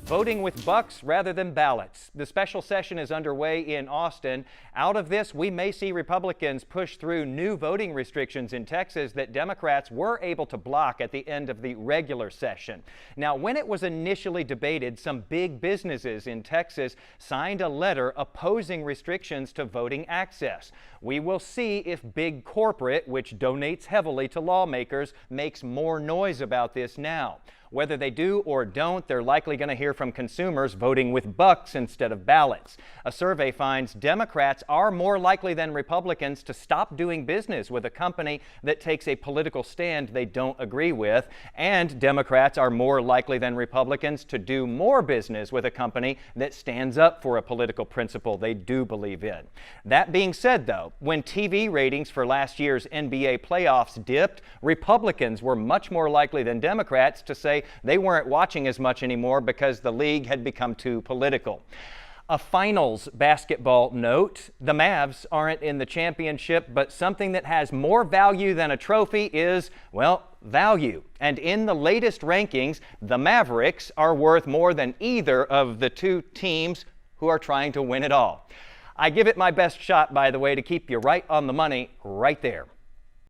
Voting with bucks rather than ballots. The special session is underway in Austin. Out of this, we may see Republicans push through new voting restrictions in Texas that Democrats were able to block at the end of the regular session. Now, when it was initially debated, some big businesses in Texas signed a letter opposing restrictions to voting access. We will see if big corporate, which donates heavily to lawmakers, makes more noise about this now. Whether they do or don't, they're likely going to hear from consumers voting with bucks instead of ballots. A survey finds Democrats are more likely than Republicans to stop doing business with a company that takes a political stand they don't agree with, and Democrats are more likely than Republicans to do more business with a company that stands up for a political principle they do believe in. That being said, though, when TV ratings for last year's NBA playoffs dipped, Republicans were much more likely than Democrats to say they weren't watching as much anymore because the league had become too political. A finals basketball note: the Mavs aren't in the championship, but something that has more value than a trophy is, well, value. And in the latest rankings, the Mavericks are worth more than either of the two teams who are trying to win it all. I give it my best shot, by the way, to keep you right on the money right there.